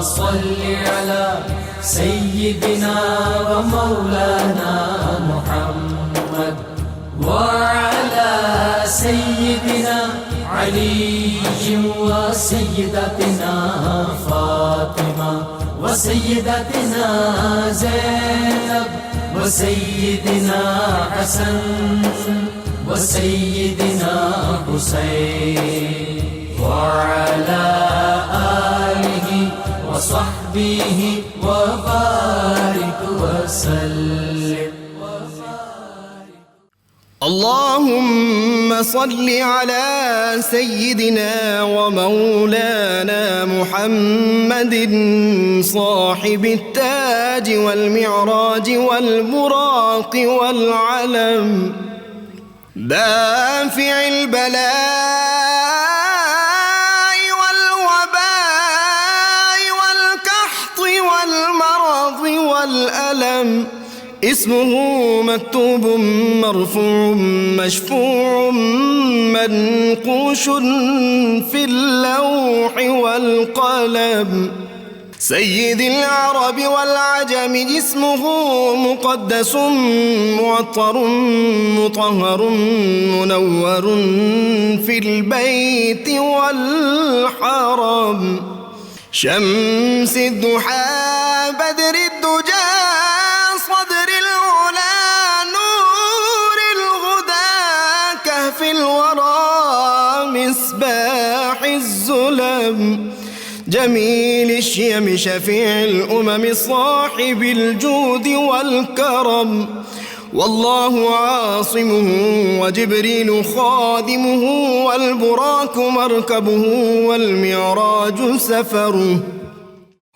صل على سيدنا ومولانا محمد وعلى سيدنا علي وسيدتنا فاطمة وسيدتنا زينب وسيدنا حسن وسيدنا حسين وعلى آله وصحبه وبارك وسلم. اللهم صل على سيدنا ومولانا محمد صاحب التاج والمعراج والبراق والعلم دافع البلاء والوباء والقحط والمرض والألم اسمه مكتوب مرفوع مشفوع منقوش في اللوح والقلم سيد العرب والعجم اسمه مقدس معطر مطهر منور في البيت والحرم شمس الضحى بدر الدجى صدر العلا نور الهدى كهف الورى مصباح الظلم جميل الشيم شفيع الأمم صاحب الجود والكرم والله عاصمه وجبريل خادمه والبراك مركبه والمعراج سفره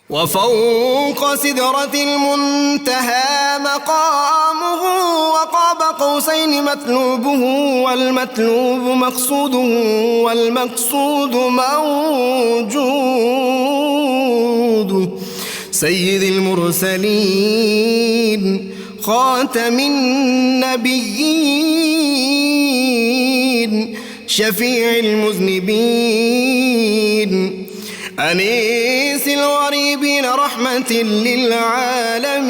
وفوق سدرة المنتهى مقامه وقاب قوسين مطلوبه والمطلوب مقصوده والمقصود موجود سيد المرسلين خاتم النبيين شفيع المذنبين أنيس الغريبين رحمة للعالمين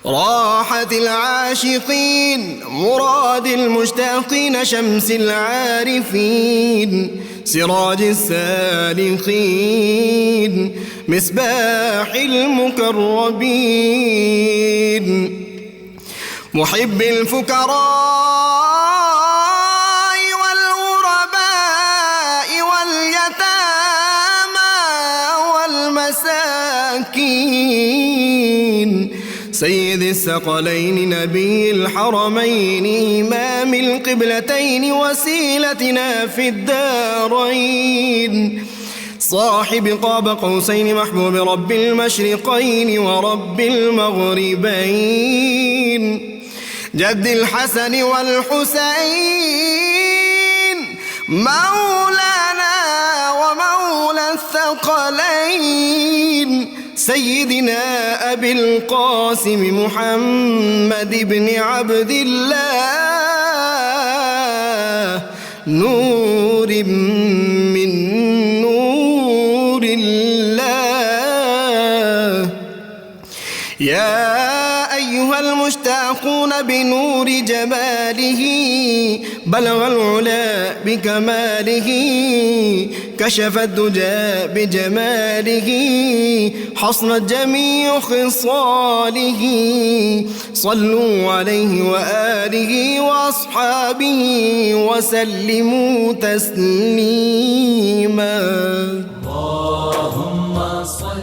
راحة العاشقين مراد المشتاقين شمس العارفين سراج السالكين مصباح المقربين محب الفقراء سيد الثقلين نبي الحرمين إمام القبلتين وسيلتنا في الدارين صاحب قاب قوسين محبوب رب المشرقين ورب المغربين جد الحسن والحسين مولانا ومولى الثقلين سيدنا أبي القاسم محمد بن عبد الله نور من نور الله يا أيها المشتاقون بنور جماله بلغ العلا بكماله كشف الدجى بجماله حصنت جميع خصاله صلوا عليه وآله وأصحابه وسلموا تسليما اللهم صل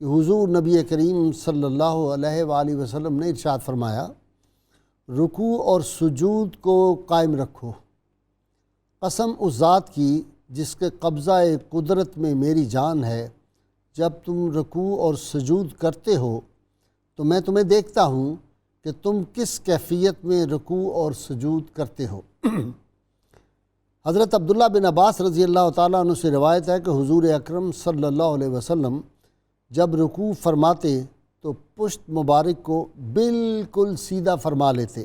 کہ حضور نبی کریم صلی اللہ علیہ وآلہ وسلم نے ارشاد فرمایا، رکوع اور سجود کو قائم رکھو، قسم اس ذات کی جس کے قبضہ قدرت میں میری جان ہے، جب تم رکوع اور سجود کرتے ہو تو میں تمہیں دیکھتا ہوں کہ تم کس کیفیت میں رکوع اور سجود کرتے ہو۔ حضرت عبداللہ بن عباس رضی اللہ تعالیٰ عنہ سے روایت ہے کہ حضور اکرم صلی اللہ علیہ وسلم جب رکوع فرماتے تو پشت مبارک کو بالکل سیدھا فرما لیتے،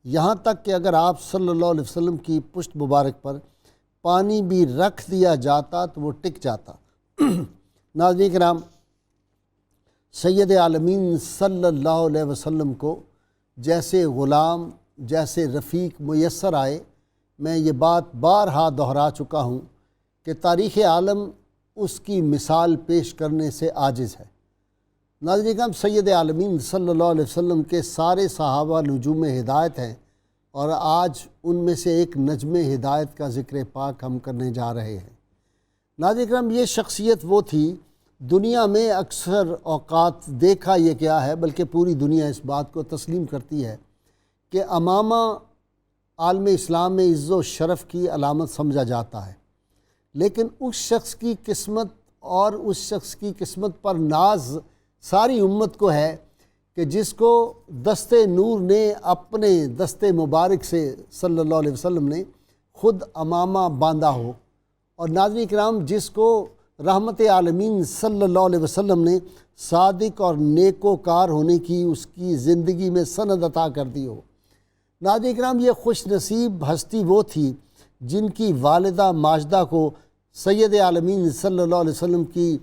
یہاں تک کہ اگر آپ صلی اللہ علیہ وسلم کی پشت مبارک پر پانی بھی رکھ دیا جاتا تو وہ ٹک جاتا۔ ناظرین کرام، سید عالمین صلی اللہ علیہ وسلم کو جیسے غلام، جیسے رفیق میسر آئے، میں یہ بات بارہا دہرا چکا ہوں کہ تاریخ عالم اس کی مثال پیش کرنے سے عاجز ہے۔ ناظرین کرام، سید عالمین صلی اللہ علیہ وسلم کے سارے صحابہ نجوم ہدایت ہیں، اور آج ان میں سے ایک نجم ہدایت کا ذکر پاک ہم کرنے جا رہے ہیں۔ ناظرین کرام، یہ شخصیت وہ تھی، دنیا میں اکثر اوقات دیکھا یہ کیا ہے، بلکہ پوری دنیا اس بات کو تسلیم کرتی ہے کہ امامہ عالم اسلام میں عز و شرف کی علامت سمجھا جاتا ہے، لیکن اس شخص کی قسمت اور اس شخص کی قسمت پر ناز ساری امت کو ہے کہ جس کو دست نور نے اپنے دست مبارک سے صلی اللہ علیہ وسلم نے خود امامہ باندھا ہو، اور ناظرین کرام جس کو رحمت عالمین صلی اللہ علیہ وسلم نے صادق اور نیکوکار ہونے کی اس کی زندگی میں سند عطا کر دی ہو۔ ناظرین کرام، یہ خوش نصیب ہستی وہ تھی جن کی والدہ ماجدہ کو سید عالمین صلی اللہ علیہ وسلم کی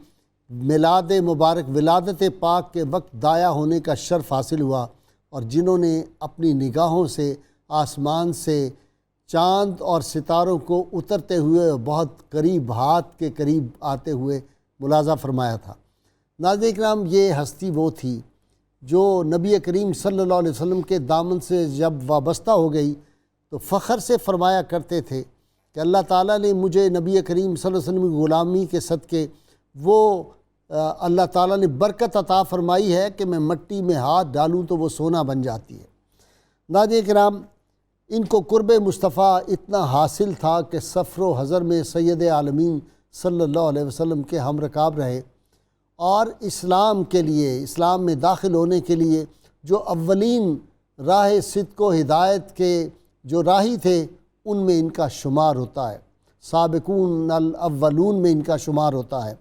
میلاد مبارک ولادت پاک کے وقت دایا ہونے کا شرف حاصل ہوا، اور جنہوں نے اپنی نگاہوں سے آسمان سے چاند اور ستاروں کو اترتے ہوئے بہت قریب، ہاتھ کے قریب آتے ہوئے ملاحظہ فرمایا تھا۔ ناظرین کرام، یہ ہستی وہ تھی جو نبی کریم صلی اللہ علیہ وسلم کے دامن سے جب وابستہ ہو گئی تو فخر سے فرمایا کرتے تھے کہ اللہ تعالیٰ نے مجھے نبی کریم صلی اللہ علیہ وسلم کی غلامی کے صدقے وہ اللہ تعالیٰ نے برکت عطا فرمائی ہے کہ میں مٹی میں ہاتھ ڈالوں تو وہ سونا بن جاتی ہے۔ ناظرین کرام، ان کو قرب مصطفیٰ اتنا حاصل تھا کہ سفر و حضر میں سید عالمین صلی اللہ علیہ وسلم کے ہم رکاب رہے، اور اسلام کے لیے، اسلام میں داخل ہونے کے لیے جو اولین راہ صدق و ہدایت کے جو راہی تھے ان میں ان کا شمار ہوتا ہے، سابقون الاولون میں ان کا شمار ہوتا ہے۔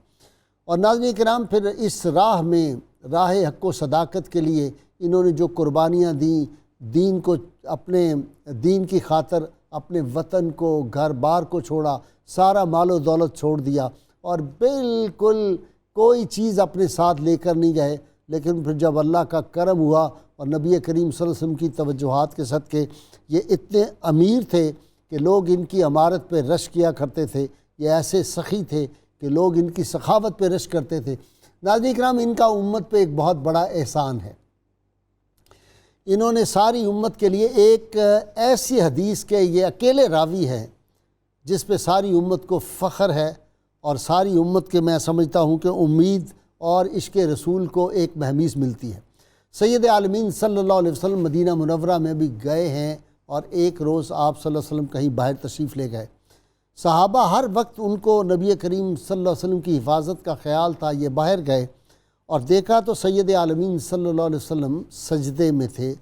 اور ناظرین کرام، پھر اس راہ میں، راہ حق و صداقت کے لیے انہوں نے جو قربانیاں دیں، دین کو، اپنے دین کی خاطر اپنے وطن کو، گھر بار کو چھوڑا، سارا مال و دولت چھوڑ دیا، اور بالکل کوئی چیز اپنے ساتھ لے کر نہیں گئے، لیکن پھر جب اللہ کا کرم ہوا اور نبی کریم صلی اللہ علیہ وسلم کی توجہات کے صدقے یہ اتنے امیر تھے کہ لوگ ان کی امارت پہ رش کیا کرتے تھے، یہ ایسے سخی تھے کہ لوگ ان کی سخاوت پہ رش کرتے تھے۔ ناظرین کرام، ان کا امت پہ ایک بہت بڑا احسان ہے، انہوں نے ساری امت کے لیے ایک ایسی حدیث کے یہ اکیلے راوی ہیں جس پہ ساری امت کو فخر ہے، اور ساری امت کے میں سمجھتا ہوں کہ امید اور عشق رسول کو ایک مہمیز ملتی ہے۔ سید عالمین صلی اللہ علیہ وسلم مدینہ منورہ میں بھی گئے ہیں، اور ایک روز آپ صلی اللہ علیہ وسلم کہیں باہر تشریف لے گئے، صحابہ ہر وقت ان کو نبی کریم صلی اللہ علیہ وسلم کی حفاظت کا خیال تھا، یہ باہر گئے اور دیکھا تو سید عالمین صلی اللہ علیہ وسلم سجدے میں تھے،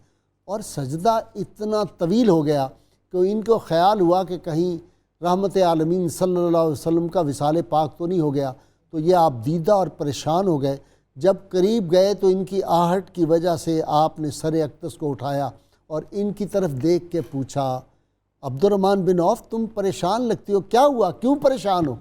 اور سجدہ اتنا طویل ہو گیا کہ ان کو خیال ہوا کہ کہیں رحمت عالمین صلی اللہ علیہ وسلم کا وصال پاک تو نہیں ہو گیا، تو یہ آپ دیدہ اور پریشان ہو گئے۔ جب قریب گئے تو ان کی آہٹ کی وجہ سے آپ نے سر اقدس کو اٹھایا اور ان کی طرف دیکھ کے پوچھا، عبد الرحمن بن عوف تم پریشان لگتی ہو، کیا ہوا، کیوں پریشان ہو؟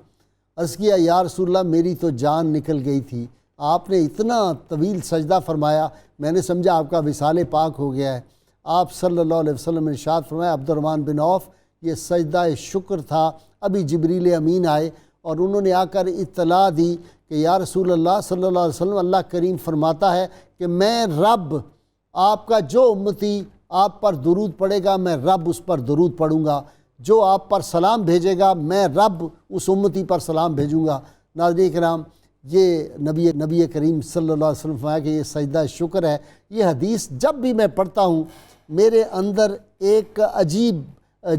عرض کیا، یا رسول اللہ میری تو جان نکل گئی تھی، آپ نے اتنا طویل سجدہ فرمایا، میں نے سمجھا آپ کا وصال پاک ہو گیا ہے۔ آپ صلی اللہ علیہ وسلم نے ارشاد فرمایا، عبد الرحمن بن عوف یہ سجدہ شکر تھا، ابھی جبریل امین آئے اور انہوں نے آ کر اطلاع دی کہ یا رسول اللہ صلی اللہ علیہ وسلم، اللہ کریم فرماتا ہے کہ میں رب، آپ کا جو امتی آپ پر درود پڑھے گا میں رب اس پر درود پڑھوں گا، جو آپ پر سلام بھیجے گا میں رب اس امتی پر سلام بھیجوں گا۔ ناظرین کرام، یہ نبی کریم صلی اللہ علیہ وسلم فرمایا کہ یہ سجدہ شکر ہے۔ یہ حدیث جب بھی میں پڑھتا ہوں میرے اندر ایک عجیب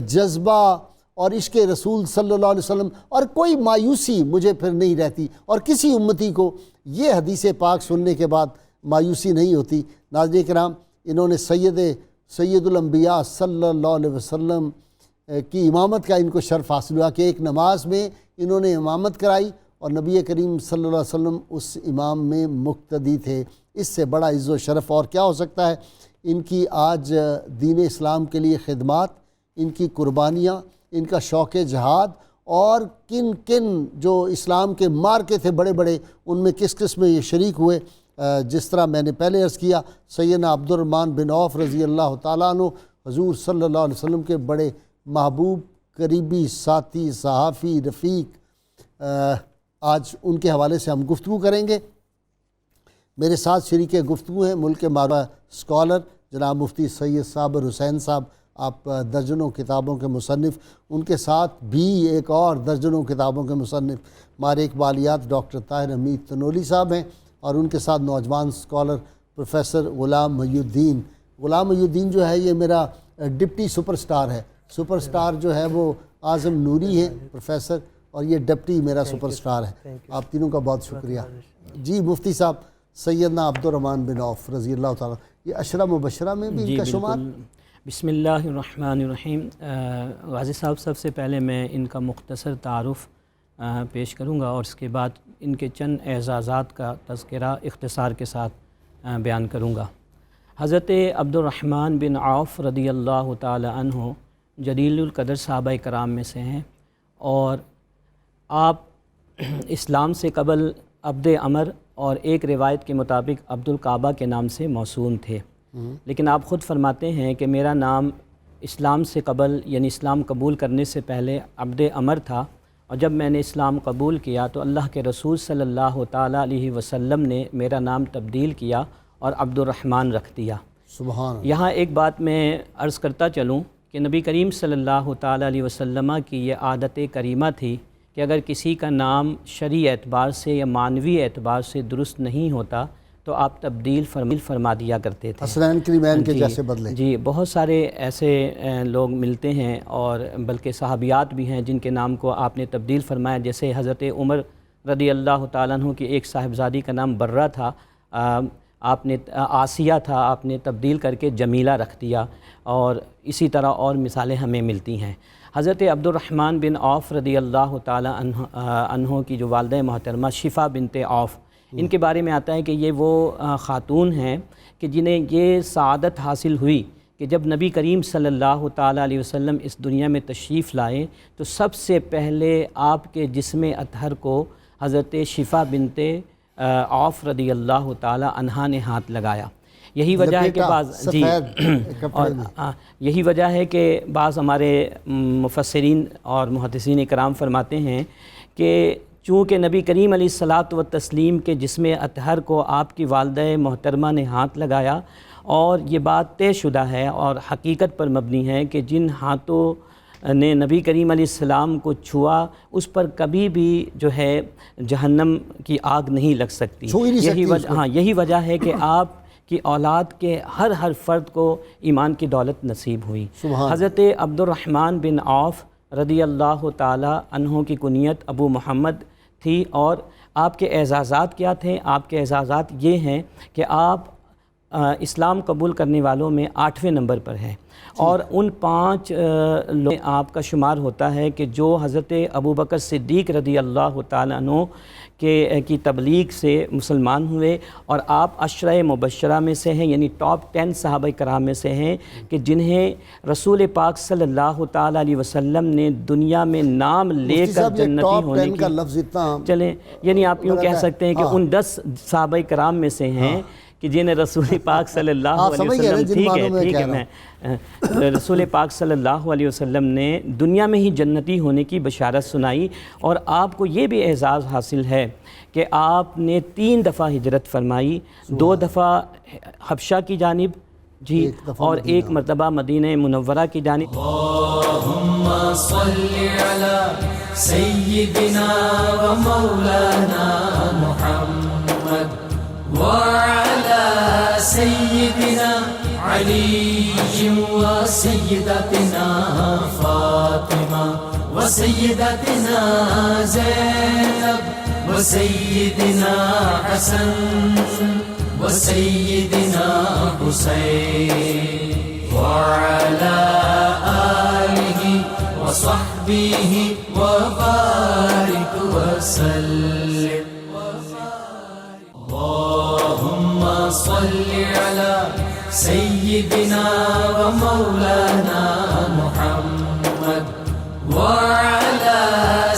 جذبہ اور عشق رسول صلی اللہ علیہ وسلم اور کوئی مایوسی مجھے پھر نہیں رہتی، اور کسی امتی کو یہ حدیث پاک سننے کے بعد مایوسی نہیں ہوتی۔ ناظرین کرام، انہوں نے سید الانبیاء صلی اللہ علیہ وسلم کی امامت کا ان کو شرف حاصل ہوا کہ ایک نماز میں انہوں نے امامت کرائی اور نبی کریم صلی اللہ علیہ وسلم اس امام میں مقتدی تھے۔ اس سے بڑا عز و شرف اور کیا ہو سکتا ہے؟ ان کی آج دین اسلام کے لیے خدمات، ان کی قربانیاں، ان کا شوق جہاد، اور کن کن جو اسلام کے مارکے تھے بڑے بڑے، ان میں کس کس میں یہ شریک ہوئے۔ جس طرح میں نے پہلے عرض کیا، سیدنا عبد الرحمن بن عوف رضی اللہ تعالیٰ عنہ حضور صلی اللہ علیہ وسلم کے بڑے محبوب، قریبی ساتھی، صحافی، رفیق، آج ان کے حوالے سے ہم گفتگو کریں گے۔ میرے ساتھ شریک گفتگو ہیں ملک کے معروف اسکالر جناب مفتی سید صابر حسین صاحب، آپ درجنوں کتابوں کے مصنف، ان کے ساتھ بھی ایک اور درجنوں کتابوں کے مصنف ہمارے اقبالیات ڈاکٹر طاہر حمید تنولی صاحب ہیں، اور ان کے ساتھ نوجوان اسکالر پروفیسر غلام محی الدین۔ غلام محی الدین جو ہے یہ میرا ڈپٹی سپر سٹار ہے۔ سپر سٹار جو ہے وہ اعظم نوری ہیں پروفیسر، اور یہ ڈپٹی میرا سپر سٹار ہے۔ آپ تینوں کا بہت شکریہ۔ جی مفتی صاحب، سیدنا عبد الرحمن بن عوف رضی اللہ تعالیٰ، یہ عشرہ مبشرہ میں بھی ان کا شمار؟ بسم اللہ الرحمن الرحیم۔ غازی صاحب، سب سے پہلے میں ان کا مختصر تعارف پیش کروں گا، اور اس کے بعد ان کے چند اعزازات کا تذکرہ اختصار کے ساتھ بیان کروں گا۔ حضرت عبد الرحمن بن عوف رضی اللہ تعالی عنہ جلیل القدر صحابہ کرام میں سے ہیں، اور آپ اسلام سے قبل عبد عمر اور ایک روایت کے مطابق عبد الکعبہ کے نام سے موسوم تھے، لیکن آپ خود فرماتے ہیں کہ میرا نام اسلام سے قبل یعنی اسلام قبول کرنے سے پہلے عبد عمر تھا، اور جب میں نے اسلام قبول کیا تو اللہ کے رسول صلی اللہ تعالیٰ علیہ وسلم نے میرا نام تبدیل کیا اور عبد الرحمن رکھ دیا۔ سبحان اللہ۔ یہاں ایک بات میں عرض کرتا چلوں کہ نبی کریم صلی اللہ تعالیٰ علیہ وسلم کی یہ عادت کریمہ تھی کہ اگر کسی کا نام شرعی اعتبار سے یا معنوی اعتبار سے درست نہیں ہوتا تو آپ تبدیل فرما دیا کرتے تھے۔ حسنین کریمین کے جیسے بدلے۔ جی، بہت سارے ایسے لوگ ملتے ہیں اور بلکہ صحابیات بھی ہیں جن کے نام کو آپ نے تبدیل فرمایا، جیسے حضرت عمر رضی اللہ تعالیٰ عنہ کی ایک صاحبزادی کا نام برہ تھا، آپ نے آسیہ تھا، آپ نے تبدیل کر کے جمیلہ رکھ دیا، اور اسی طرح اور مثالیں ہمیں ملتی ہیں۔ حضرت عبد الرحمن بن عوف رضی اللہ تعالیٰ عنہ کی جو والدہ محترمہ شفا بنت عوف، ان کے بارے میں آتا ہے کہ یہ وہ خاتون ہیں کہ جنہیں یہ سعادت حاصل ہوئی کہ جب نبی کریم صلی اللہ تعالیٰ علیہ وسلم اس دنیا میں تشریف لائے تو سب سے پہلے آپ کے جسم اطہر کو حضرت شفا بنت عوف رضی اللہ تعالیٰ عنہا نے ہاتھ لگایا۔ یہی وجہ ہے کہ یہی وجہ ہے کہ بعض ہمارے مفسرین اور محدثین کرام فرماتے ہیں کہ چونکہ نبی کریم علیہ الصلاۃ والتسلیم کے جسم اطہر کو آپ کی والدہ محترمہ نے ہاتھ لگایا، اور یہ بات طے شدہ ہے اور حقیقت پر مبنی ہے کہ جن ہاتھوں نے نبی کریم علیہ السلام کو چھوا اس پر کبھی بھی جو ہے جہنم کی آگ نہیں لگ سکتی۔ یہی وجہ ہے کہ آپ کی اولاد کے ہر فرد کو ایمان کی دولت نصیب ہوئی۔ حضرت عبد الرحمن بن عوف رضی اللہ تعالی عنہ کی کنیت ابو محمد تھی، اور آپ کے اعزازات کیا تھے؟ آپ کے اعزازات یہ ہیں کہ آپ اسلام قبول کرنے والوں میں 8ویں نمبر پر ہیں، اور ان 5 لوگوں میں آپ کا شمار ہوتا ہے کہ جو حضرت ابو بکر صدیق رضی اللہ تعالیٰ عنہ کی تبلیغ سے مسلمان ہوئے، اور آپ عشرہ مبشرہ میں سے ہیں، یعنی ٹاپ 10 صحابہ کرام میں سے ہیں کہ جنہیں رسول پاک صلی اللہ تعالیٰ علیہ وسلم نے دنیا میں نام لے کر جنتی ہونے کی چلیں، یعنی آپ یوں کہہ سکتے ہیں کہ ان 10 صحابہ کرام میں سے ہیں کہ جنہیں رسول پاک صلی اللہ علیہ وسلم ٹھیک ہے میں رسول پاک صلی اللہ علیہ وسلم نے دنیا میں ہی جنتی ہونے کی بشارت سنائی، اور آپ کو یہ بھی اعزاز حاصل ہے کہ آپ نے 3 دفعہ ہجرت فرمائی، 2 دفعہ حبشہ کی جانب، جی اور ایک مرتبہ مدینہ منورہ کی جانب اللہم صلی علی سیدنا و مولانا محمد وعلی سیدنا علی و سیدتنا فاطمہ و سیدتنا زینب و سیدنا حسن و سیدنا حسین وعلی آلہ و صحبہ و بارک وسلم اللہم صلی علی سیدنا و مولانا محمد وعلی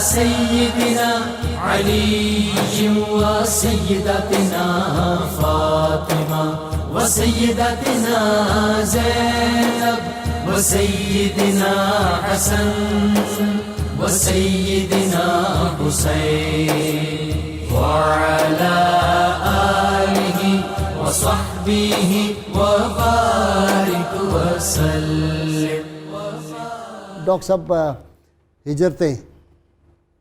سیدنا علی و سیدتنا فاطمہ و سیدتنا زینب و سیدنا حسن و سیدنا حسین وعلی آلہ و صحبہ و بارک وسلم۔ ڈاکٹر صاحب ہجرتیں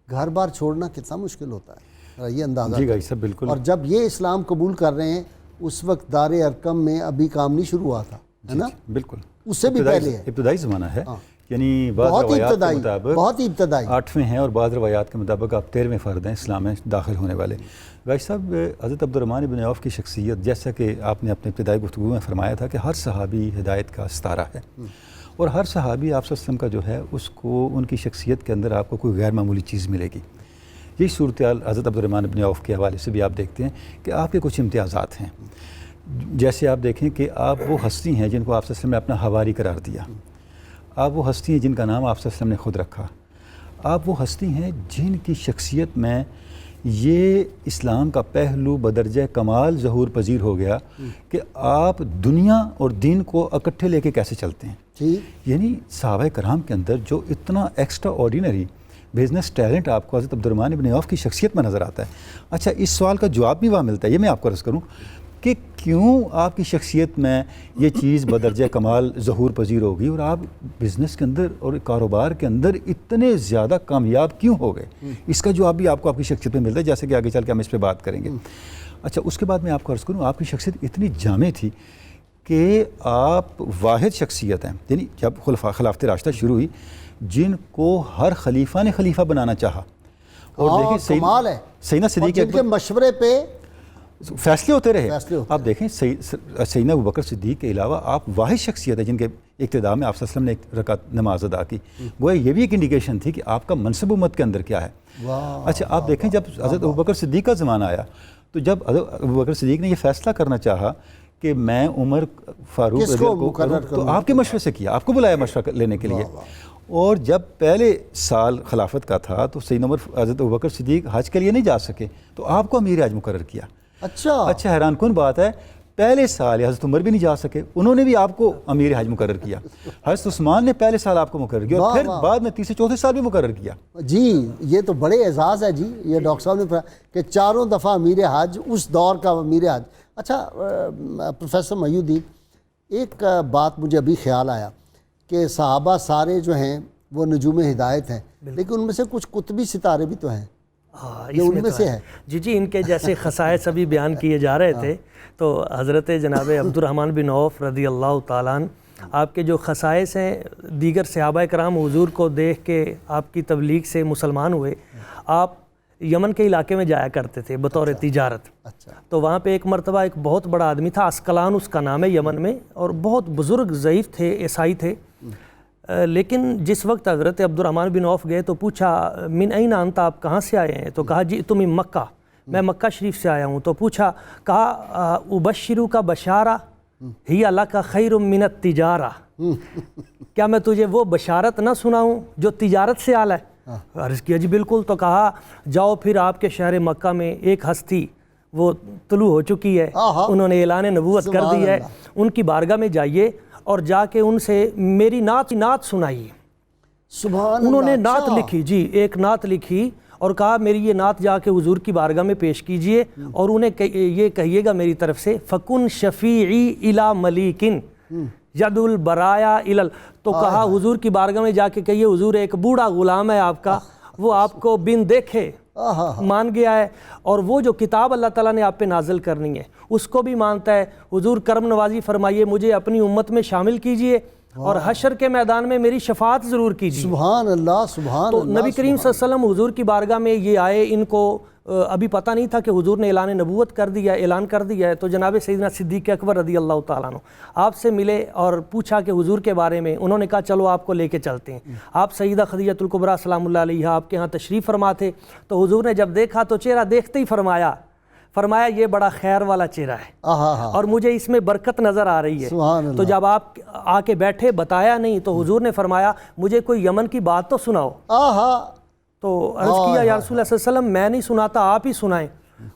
گھر بار چھوڑنا کتنا مشکل ہوتا ہے، یہ اندازہ جی صاحب بالکل، اور جب یہ اسلام قبول کر رہے ہیں اس وقت دار ارقم میں ابھی کام نہیں شروع ہوا تھا، ہے نا؟ بالکل، اس سے بھی پہلے ہے، ابتدائی زمانہ ہے، یعنی بعض روایات کے مطابق بہت ہی ابتدائی 8ویں ہیں اور بعض روایات کے مطابق آپ 13ویں فرد ہیں اسلام میں داخل ہونے والے۔ بھائی صاحب حضرت عبد الرحمن بن عوف کی شخصیت، جیسا کہ آپ نے اپنے ابتدائی گفتگو میں فرمایا تھا کہ ہر صحابی ہدایت کا ستارہ ہے، اور ہر صحابی آپ صلی اللہ علیہ وسلم کا جو ہے اس کو ان کی شخصیت کے اندر آپ کو کوئی غیر معمولی چیز ملے گی۔ یہی صورتحال حضرت عبد الرحمن بن عوف کے حوالے سے بھی آپ دیکھتے ہیں کہ آپ کے کچھ امتیازات ہیں، جیسے آپ دیکھیں کہ آپ وہ ہستی ہیں جن کو آپ صلی اللہ علیہ وسلم نے اپنا حواری قرار دیا، آپ وہ ہستی ہیں جن کا نام آپ صلی اللہ علیہ وسلم نے خود رکھا، آپ وہ ہستی ہیں جن کی شخصیت میں یہ اسلام کا پہلو بدرجہ کمال ظہور پذیر ہو گیا کہ آپ دنیا اور دین کو اکٹھے لے کے کیسے چلتے ہیں۔ یعنی صحابہ کرام کے اندر جو اتنا ایکسٹرا آرڈینری بزنس ٹیلنٹ آپ کو حضرت عبد الرحمن بن عوف کی شخصیت میں نظر آتا ہے۔ اچھا، اس سوال کا جواب بھی وہاں ملتا ہے، یہ میں آپ کو عرض کروں کہ کیوں آپ کی شخصیت میں یہ چیز بدرجہ کمال ظہور پذیر ہوگی اور آپ بزنس کے اندر اور کاروبار کے اندر اتنے زیادہ کامیاب کیوں ہو گئے؟ اس کا جواب بھی آپ کو آپ کی شخصیت میں ملتا ہے، جیسے کہ آگے چل کے ہم اس پہ بات کریں گے۔ اچھا، اس کے بعد میں آپ کو عرض کروں آپ کی شخصیت اتنی جامع تھی کہ آپ واحد شخصیت ہیں، یعنی جب خلافت راشدہ شروع ہوئی جن کو ہر خلیفہ نے خلیفہ بنانا چاہا، اور دیکھیں کمال ہے، سیدنا صدیق جن کے مشورے پہ فیصلے ہوتے رہے۔ آپ دیکھیں سیدنا ابوبکر صدیق کے علاوہ آپ واحد شخصیت ہے جن کے اقتداء میں آپ صلی اللہ علیہ وسلم نے ایک رکعت نماز ادا کی، گویا یہ بھی ایک انڈیکیشن تھی کہ آپ کا منصب امت کے اندر کیا ہے۔ اچھا، آپ دیکھیں جب حضرت ابوبکر صدیق کا زمانہ آیا تو جب حضرت ابوبکر صدیق نے یہ فیصلہ کرنا چاہا کہ میں عمر فاروق کو تو آپ کے مشورے سے کیا، آپ کو بلایا مشورہ لینے کے لیے، اور جب پہلے سال خلافت کا تھا تو سیدنا عمر حضرت ابوبکر صدیق حج کے لیے نہیں جا سکے تو آپ کو امیر حج مقرر کیا۔ اچھا، حیران کن بات ہے، پہلے سال حضرت عمر بھی نہیں جا سکے، انہوں نے بھی آپ کو امیر حج مقرر کیا۔ حضرت عثمان نے پہلے سال آپ کو مقرر کیا اور پھر بعد میں تیسرے چوتھے سال بھی مقرر کیا۔ جی، یہ تو بڑے اعزاز ہے جی، یہ ڈاکٹر صاحب نے کہ چاروں دفعہ امیر حج، اس دور کا امیر حج۔ اچھا پروفیسر محی الدین، ایک بات مجھے ابھی خیال آیا کہ صحابہ سارے جو ہیں وہ نجوم ہدایت ہیں، لیکن ان میں سے کچھ قطبی ستارے بھی تو ہیں، یہ ان میں سے ہے۔ جی، ان کے جیسے خصائص ابھی بیان کیے جا رہے تھے، تو حضرت جناب عبد الرحمن بن عوف رضی اللہ تعالیٰ عنہ، آپ کے جو خصائص ہیں، دیگر صحابہ کرام حضور کو دیکھ کے آپ کی تبلیغ سے مسلمان ہوئے۔ آپ یمن کے علاقے میں جایا کرتے تھے بطور تجارت، تو وہاں پہ ایک مرتبہ ایک بہت بڑا آدمی تھا، اسقلان اس کا نام ہے، یمن میں، اور بہت بزرگ ضعیف تھے، عیسائی تھے، لیکن جس وقت حضرت عبد الرحمن بن عوف گئے تو پوچھا من این انت، آپ کہاں سے آئے ہیں؟ تو کہا جی تم مکہ، میں مکہ شریف سے آیا ہوں۔ تو پوچھا، کہا ابشرو کا بشارہ ہی اللہ کا خیر من التجارہ، کیا میں تجھے وہ بشارت نہ سناؤں جو تجارت سے اعلیٰ ہے؟ عرض کیا جی بالکل۔ تو کہا جاؤ پھر آپ کے شہر مکہ میں ایک ہستی وہ طلوع ہو چکی ہے، انہوں نے اعلان نبوت کر دی ہے، ان کی بارگاہ میں جائیے اور جا کے ان سے میری نعت سنائیے۔ انہوں نے نعت لکھی، جی ایک نعت لکھی اور کہا میری یہ نعت جا کے حضور کی بارگاہ میں پیش کیجئے اور انہیں یہ کہیے گا میری طرف سے فَكُن شَفِيعِي إِلَى مَلِيكٍ ید البرایا الل، تو کہا حضور کی بارگاہ میں جا کے کہیے حضور ایک بوڑھا غلام ہے آپ کا، وہ آپ کو بن دیکھے مان گیا ہے، اور وہ جو کتاب اللہ تعالیٰ نے آپ پہ نازل کرنی ہے اس کو بھی مانتا ہے۔ حضور کرم نوازی فرمائیے مجھے اپنی امت میں شامل کیجئے اور حشر کے میدان میں میری شفاعت ضرور کیجیے۔ سبحان اللہ سبحان تو اللہ۔ نبی کریم صلی اللہ علیہ وسلم حضور کی بارگاہ میں یہ آئے، ان کو ابھی پتہ نہیں تھا کہ حضور نے اعلان نبوت کر دیا، اعلان کر دیا ہے، تو جناب سیدنا صدیق اکبر رضی اللہ تعالیٰ عنہ آپ سے ملے اور پوچھا کہ حضور کے بارے میں، انہوں نے کہا چلو آپ کو لے کے چلتے ہیں۔ آپ سیدہ خدیجہ الکبریٰ سلام اللہ علیہا آپ کے ہاں تشریف فرما تھے، تو حضور نے جب دیکھا تو چہرہ دیکھتے ہی فرمایا یہ بڑا خیر والا چہرہ ہے اور مجھے اس میں برکت نظر آ رہی ہے۔ تو جب آپ آ کے بیٹھے بتایا نہیں تو حضور نے فرمایا مجھے کوئی یمن کی بات تو سناؤ۔ تو عرض کیا یا رسول اللہ صلی اللہ علیہ وسلم میں نہیں سناتا، آپ ہی سنائیں۔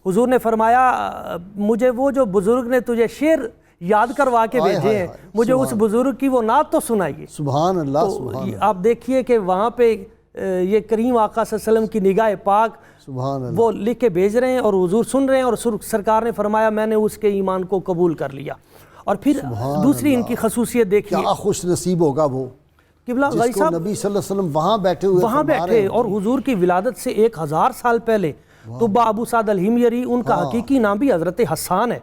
حضور نے فرمایا مجھے وہ جو بزرگ نے تجھے شعر یاد کروا کے بھیجے ہیں، مجھے اس بزرگ کی وہ نعت تو سنائیے۔ سبحان اللہ تو آپ دیکھیے کہ وہاں پہ یہ کریم آقا صلی اللہ علیہ وسلم کی نگاہ پاک وہ لکھ کے بھیج رہے ہیں اور حضور سن رہے ہیں، اور سرکار نے فرمایا میں نے اس کے ایمان کو قبول کر لیا۔ اور پھر دوسری ان کی خصوصیت دیکھیے، کیا خوش نصیب ہوگا وہ قبلہ جس غازی کو صاحب نبی صلی اللہ علیہ وسلم وہاں بیٹھے ہوئے وہاں بیٹھے اور حضور کی ولادت سے 1000 سال پہلے طبہ ابو سعد الحمیری، ان کا حقیقی نام بھی حضرت حسان ہے۔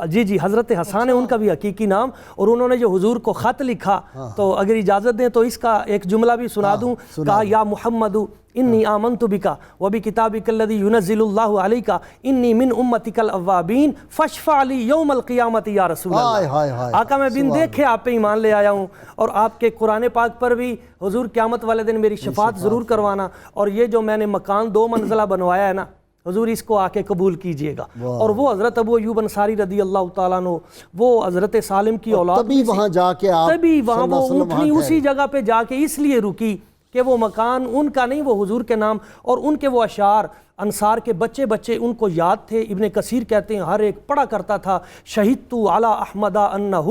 جی حضرت حسان ہے ان کا بھی حقیقی نام، اور انہوں نے جو حضور کو خط لکھا تو اگر اجازت دیں تو اس کا ایک جملہ بھی سنا دوں۔ کہا یا محمد انی آمنت بک وبکتابک الذی ینزل اللہ علیک انی من امتک الاوابین فاشفع لی یوم القیامت یا رسول اللہ۔ آقا میں بن دیکھے آپ پہ ایمان لے آیا ہوں، اور آپ کے قرآن پاک پر بھی حضور قیامت والے دن میری شفاعت ضرور کروانا، اور یہ جو میں نے مکان 2 منزلہ بنوایا ہے نا حضور اس کو آ کے قبول کیجئے گا۔ اور وہ حضرت ابو ایوب انصاری رضی اللہ تعالیٰ عنہ، وہ حضرت سالم کی اولاد، تبھی وہاں جا کے آپ تبھی وہاں وہ اونٹنی اسی جگہ پہ جا کے اس لیے رکی کہ وہ مکان ان کا نہیں، وہ حضور کے نام اور ان کے وہ اشعار انصار کے بچے ان کو یاد تھے۔ ابن کثیر کہتے ہیں ہر ایک پڑھا کرتا تھا شہدت علی احمد انہ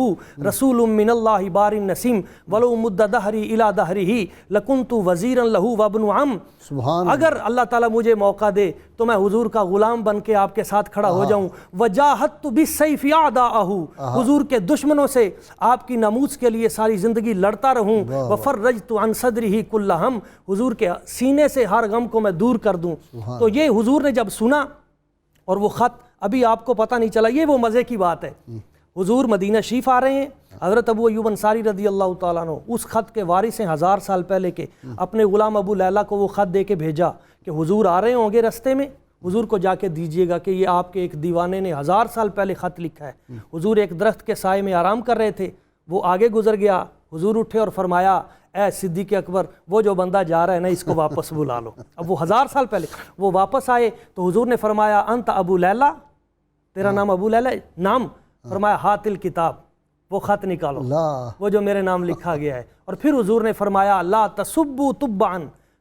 رسول من اللہ بار نسیم ولو مد دہری الی دہرہ لکنت وزیرا لہ وابن عم۔ اگر اللہ تعالیٰ مجھے موقع دے تو میں حضور کا غلام بن کے آپ کے ساتھ کھڑا ہو جاؤں۔ وجاہدت بالسیف اعداءہ، حضور کے دشمنوں سے آپ کی ناموس کے لیے ساری زندگی لڑتا رہوں۔ وفرجت عن صدرہ کل ہم، حضور کے سینے سے ہر غم کو میں دور کر دوں۔ تو یہ حضور نے جب سنا، اور وہ خط ابھی آپ کو پتہ نہیں چلا، یہ وہ مزے کی بات ہے، حضور مدینہ شریف آ رہے ہیں، حضرت ابو ایوب انصاری رضی اللہ تعالیٰ عنہ اس خط کے وارث ہیں 1000 سال پہلے کے، اپنے غلام ابو لیلہ کو وہ خط دے کے بھیجا کہ حضور آ رہے ہوں گے رستے میں، حضور کو جا کے دیجئے گا کہ یہ آپ کے ایک دیوانے نے 1000 سال پہلے خط لکھا ہے۔ حضور ایک درخت کے سائے میں آرام کر رہے تھے، وہ آگے گزر گیا، حضور اٹھے اور فرمایا اے صدیق اکبر وہ جو بندہ جا رہا ہے نا اس کو واپس بلا لو۔ اب وہ 1000 سال پہلے وہ واپس آئے تو حضور نے فرمایا انت ابو لیلہ، تیرا نام ابو لیلہ نام؟ فرمایا ہات الکتاب، وہ خط نکالو وہ جو میرے نام لکھا گیا ہے۔ اور پھر حضور نے فرمایا لا تسبوا تبعا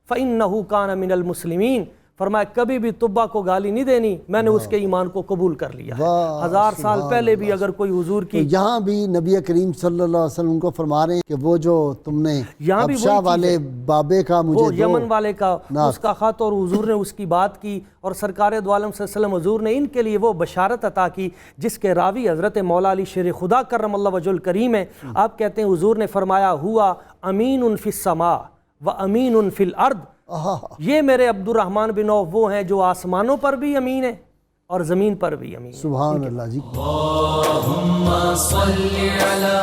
فانہ کان من المسلمین، فرمایا کبھی بھی طبع کو گالی نہیں دینی، میں نے اس کے ایمان کو قبول کر لیا ہے۔ 1000 سال پہلے بھی اگر کوئی حضور کی، یہاں بھی نبی کریم صلی اللہ علیہ وسلم کو فرما رہے ہیں کہ وہ جو تم نے حبشہ والے بابے کا مجھے وہ یمن والے کا اس کا خط، اور حضور نے اس کی بات کی، اور سرکار دو عالم صلی اللہ علیہ وسلم حضور نے ان کے لیے وہ بشارت عطا کی جس کے راوی حضرت مولا علی شیر خدا کرم اللہ وجہ الکریم ہے۔ آپ کہتے ہیں حضور نے فرمایا ہوا امین فی السماء و امین فی الارض، یہ میرے عبد الرحمن بن عوف وہ ہیں جو آسمانوں پر بھی امین ہیں اور زمین پر بھی امین۔ سبحان اللہ جی۔ اللہم صلی علی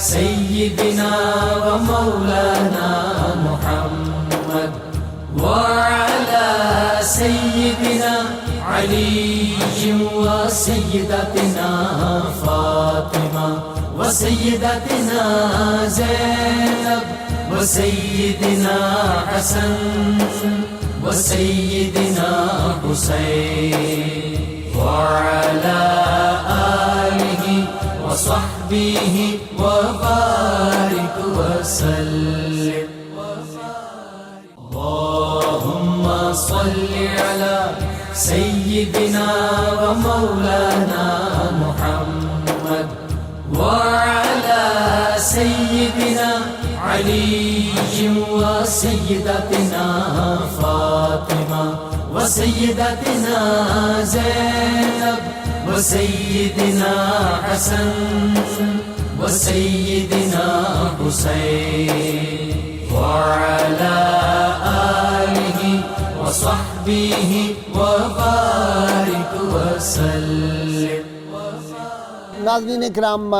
سیدنا و مولانا محمد وعلی سیدنا علی و سیدتنا فاطمہ و سیدتنا زینب وسیدنا حسن وسیدنا حسین وعلى آلہ وصحبہ وبارک وسلم۔ اللہم صل علی سیدنا ومولانا محمد وعلى سیدنا علی و سیدتنا فاطمہ و سیدتنا زینب و سیدنا حسن وسيدنا حسين وعلى آله وصحبه وبارك وسلم. ناظرین کرام،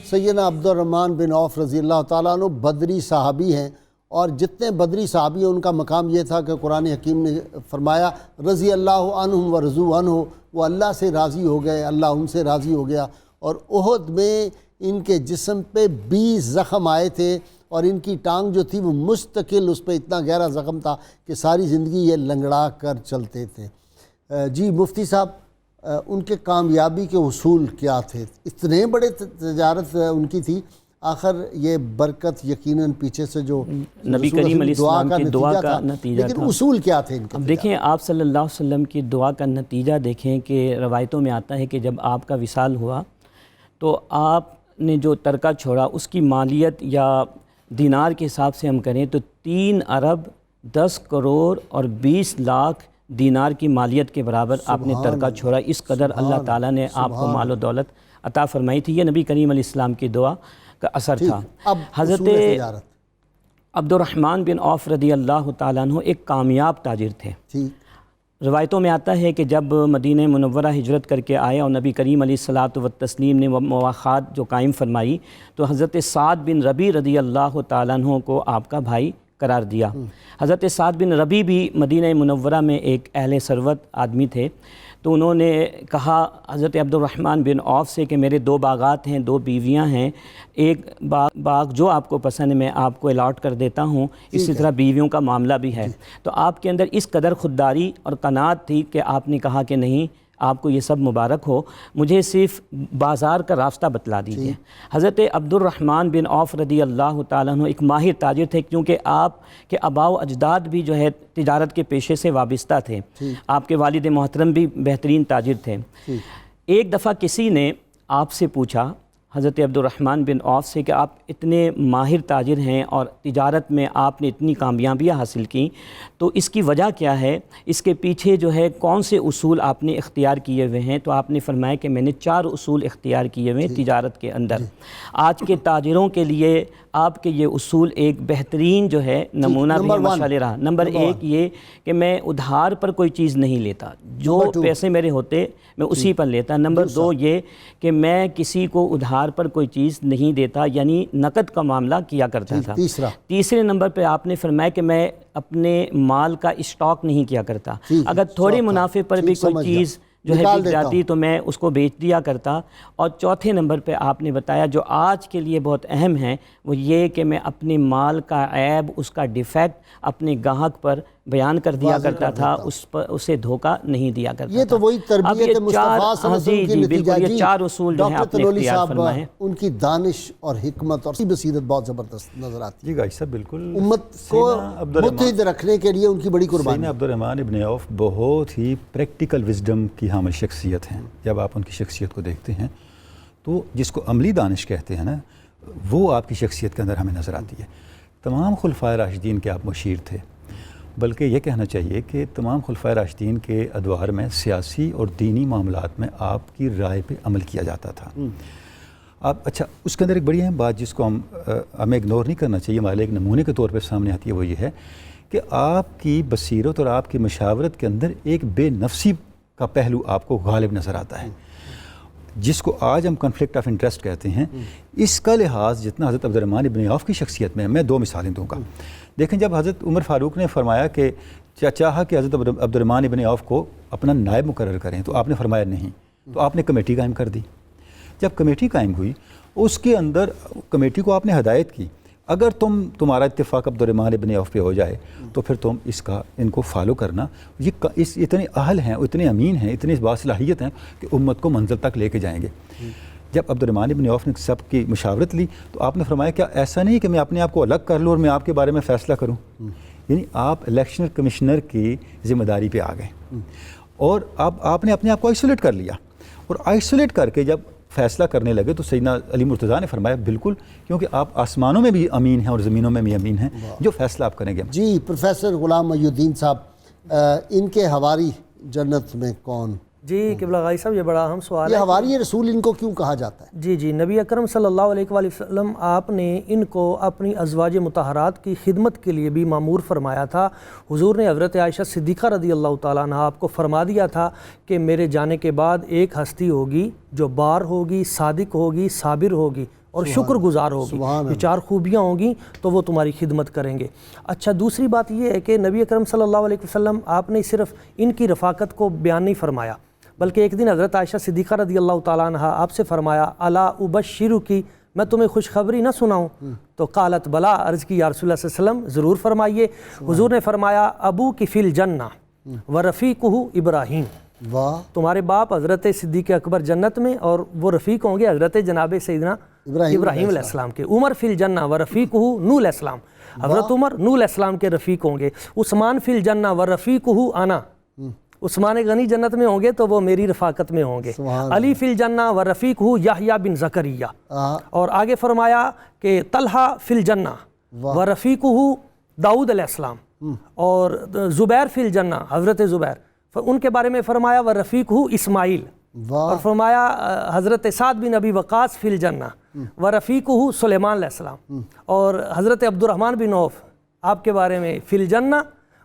سیدنا عبد الرحمن بن عوف رضی اللہ تعالیٰ عنہ بدری صحابی ہیں، اور جتنے بدری صحابی ہیں ان کا مقام یہ تھا کہ قرآن حکیم نے فرمایا رضی اللہ عنہم ورضوا عنہ، وہ اللہ سے راضی ہو گئے، اللہ ان سے راضی ہو گیا. اور احد میں ان کے جسم پہ 20 زخم آئے تھے، اور ان کی ٹانگ جو تھی وہ مستقل اس پہ اتنا گہرا زخم تھا کہ ساری زندگی یہ لنگڑا کر چلتے تھے. جی مفتی صاحب، ان کے کامیابی کے اصول کیا تھے؟ اتنے بڑے تجارت ان کی تھی، آخر یہ برکت یقیناً پیچھے سے جو نبی کریم علیہ السلام کی دعا کا نتیجہ لیکن تھا. اصول کیا تھے ان کے؟ اب دیکھیں آپ صلی اللہ علیہ وسلم کی دعا کا نتیجہ دیکھیں کہ روایتوں میں آتا ہے کہ جب آپ کا وصال ہوا تو آپ نے جو ترکہ چھوڑا اس کی مالیت یا دینار کے حساب سے ہم کریں تو 3 ارب 10 کروڑ اور 20 لاکھ دینار کی مالیت کے برابر آپ نے ترکہ چھوڑا. اس قدر اللہ تعالیٰ نے آپ کو مال و دولت عطا فرمائی تھی. یہ نبی کریم علیہ السلام کی دعا کا اثر تھا. حضرت عبد الرحمن بن عوف رضی اللہ تعالیٰ عنہ ایک کامیاب تاجر تھے. روایتوں میں آتا ہے کہ جب مدینہ منورہ ہجرت کر کے آئے اور نبی کریم علیہ الصلاۃ والتسلیم نے مواخات جو قائم فرمائی تو حضرت سعد بن ربی رضی اللہ تعالیٰ عنہ کو آپ کا بھائی قرار دیا. حضرت سعد بن ربی بھی مدینہ منورہ میں ایک اہل ثروت آدمی تھے، تو انہوں نے کہا حضرت عبد الرحمن بن عوف سے کہ میرے 2 باغات ہیں، 2 بیویاں ہیں، ایک باغ جو آپ کو پسند ہے میں آپ کو الاٹ کر دیتا ہوں، اسی طرح بیویوں کا معاملہ بھی ہے. تو آپ کے اندر اس قدر خودداری اور قناعت تھی کہ آپ نے کہا کہ نہیں، آپ کو یہ سب مبارک ہو، مجھے صرف بازار کا راستہ بتلا دیجیے. حضرت عبد الرحمن بن عوف رضی اللہ تعالیٰ عنہ ایک ماہر تاجر تھے، کیونکہ آپ کے آباء و اجداد بھی جو ہے تجارت کے پیشے سے وابستہ تھے. آپ کے والد محترم بھی بہترین تاجر تھے. ایک دفعہ کسی نے آپ سے پوچھا حضرت عبد الرحمن بن عوف سے کہ آپ اتنے ماہر تاجر ہیں اور تجارت میں آپ نے اتنی کامیابیاں حاصل کی، تو اس کی وجہ کیا ہے، اس کے پیچھے جو ہے کون سے اصول آپ نے اختیار کیے ہوئے ہیں؟ تو آپ نے فرمایا کہ میں نے 4 اصول اختیار کیے ہوئے ہیں تجارت کے اندر. آج کے تاجروں کے لیے آپ کے یہ اصول ایک بہترین جو ہے نمونہ بھی مشعل رہا. نمبر 1 یہ کہ میں ادھار پر کوئی چیز نہیں لیتا، جو پیسے میرے ہوتے میں اسی پر لیتا. نمبر 2 یہ کہ میں کسی کو ادھار پر کوئی چیز نہیں دیتا، یعنی نقد کا معاملہ کیا کرتا تھا. تیسرے نمبر پہ آپ نے فرمایا کہ میں اپنے مال کا اسٹاک نہیں کیا کرتا، اگر تھوڑے منافع پر بھی کوئی چیز جو ہے بک جاتی تو میں اس کو بیچ دیا کرتا. اور چوتھے نمبر پہ آپ نے بتایا جو آج کے لیے بہت اہم ہے، وہ یہ کہ میں اپنے مال کا عیب، اس کا ڈیفیکٹ اپنے گاہک پر بیان کر دیا کرتا تھا، اسے دھوکہ نہیں دیا کرتا. یہ تو وہی تربیت مصطفیٰ صلی اللہ علیہ وسلم کی نتیجہ. یہ 4 اصول جو ہیں آپ نے اختیار فرمائے. ان کی دانش اور حکمت اور بصیرت بہت زبردست نظر آتی ہے. جی غازی صاحب بالکل، امت کو متحد رکھنے کے لیے ان کی بڑی قربانی. سیدنا عبد الرحمن بن عوف بہت ہی پریکٹیکل وزڈم کی حامل شخصیت ہیں. جب آپ ان کی شخصیت کو دیکھتے ہیں تو جس کو عملی دانش کہتے ہیں نا، وہ آپ کی شخصیت کے اندر ہمیں نظر آتی ہے. تمام خلفائے راشدین کے آپ مشیر تھے، بلکہ یہ کہنا چاہیے کہ تمام خلفائے راشدین کے ادوار میں سیاسی اور دینی معاملات میں آپ کی رائے پہ عمل کیا جاتا تھا. اچھا، اس کے اندر ایک بڑی اہم بات جس کو ہمیں اگنور نہیں کرنا چاہیے، ہمارے ایک نمونے کے طور پہ سامنے آتی ہے، وہ یہ ہے کہ آپ کی بصیرت اور آپ کی مشاورت کے اندر ایک بے نفسی کا پہلو آپ کو غالب نظر آتا ہے، جس کو آج ہم کنفلکٹ آف انٹرسٹ کہتے ہیں. اس کا لحاظ جتنا حضرت عبد الرحمن بن عوف کی شخصیت میں ہے. میں 2 مثالیں دوں گا. دیکھیں، جب حضرت عمر فاروق نے فرمایا کہ چاہا کہ حضرت عبد الرحمن بن عوف کو اپنا نائب مقرر کریں، تو آپ نے فرمایا نہیں، تو آپ نے کمیٹی قائم کر دی. جب کمیٹی قائم ہوئی، اس کے اندر کمیٹی کو آپ نے ہدایت کی، اگر تمہارا اتفاق عبد الرحمن بن عوف پہ ہو جائے تو پھر تم ان کو فالو کرنا. یہ اتنے اہل ہیں، اتنے امین ہیں، اتنی باصلاحیت ہیں کہ امت کو منزل تک لے کے جائیں گے. جب عبد الرحمن بن عوف نے سب کی مشاورت لی تو آپ نے فرمایا کیا ایسا نہیں کہ میں اپنے آپ کو الگ کر لوں اور میں آپ کے بارے میں فیصلہ کروں؟ یعنی آپ الیکشن کمشنر کی ذمہ داری پہ آ گئے اور اب آپ نے اپنے آپ کو آئسولیٹ کر لیا. اور آئسولیٹ کر کے جب فیصلہ کرنے لگے تو سیدنا علی مرتضیٰ نے فرمایا بالکل، کیونکہ آپ آسمانوں میں بھی امین ہیں اور زمینوں میں بھی امین ہیں، جو فیصلہ آپ کریں گے. جی پروفیسر غلام محی الدین صاحب، ان کے حواری جنت میں کون جی قبلہ غازی صاحب یہ بڑا اہم سوال یہ ہے. حواریِ رسول ان کو کیوں کہا جاتا ہے؟ جی نبی اکرم صلی اللہ علیہ وآلہ وسلم آپ نے ان کو اپنی ازواج مطہرات کی خدمت کے لیے بھی مامور فرمایا تھا. حضور نے حضرت عائشہ صدیقہ رضی اللہ تعالیٰ عنہ آپ کو فرما دیا تھا کہ میرے جانے کے بعد ایک ہستی ہوگی جو بار ہوگی، صادق ہوگی، صابر ہوگی اور شکر گزار ہوگی. یہ 4 خوبیاں ہوں گی تو وہ تمہاری خدمت کریں گے. اچھا دوسری بات یہ ہے کہ نبی اکرم صلی اللہ علیہ وسلم آپ نے صرف ان کی رفاقت کو بیان نہیں فرمایا، بلکہ ایک دن حضرت عائشہ صدیقہ رضی اللہ تعالیٰ عنہ آپ سے فرمایا الا ابشرکی، میں تمہیں خوشخبری نہ سناؤں؟ تو قالت بلا، عرض کی یا رسول اللہ صلی اللہ علیہ وسلم ضرور فرمائیے. حضور نے فرمایا ابو کی فی الجنہ و رفیقہ ابراہیم، واہ، تمہارے باپ حضرت صدیق اکبر جنت میں اور وہ رفیق ہوں گے حضرت جناب سیدنا ابراہیم علیہ السلام کے. عمر فی الجنہ و رفیقہ نوح علیہ السلام، حضرت عمر نوح علیہ السلام کے رفیق ہوں گے. عثمان فی الجنہ و رفیقہ انا، عثمان غنی جنت میں ہوں گے تو وہ میری رفاقت میں ہوں گے. علی فی الجنہ و رفیقہ یحییٰ بن زکریا، اور آگے فرمایا کہ طلحہ فی الجنہ و رفیقہ داؤد علیہ السلام، اور زبیر فی الجنہ حضرت زبیر، ان کے بارے میں فرمایا و رفیقہ اسماعیل، اور فرمایا حضرت سعد بن ابی وقاص فی الجنہ و رفیقہ سلیمان علیہ السلام، اور حضرت عبد الرحمن بن عوف آپ کے بارے میں فی الجنہ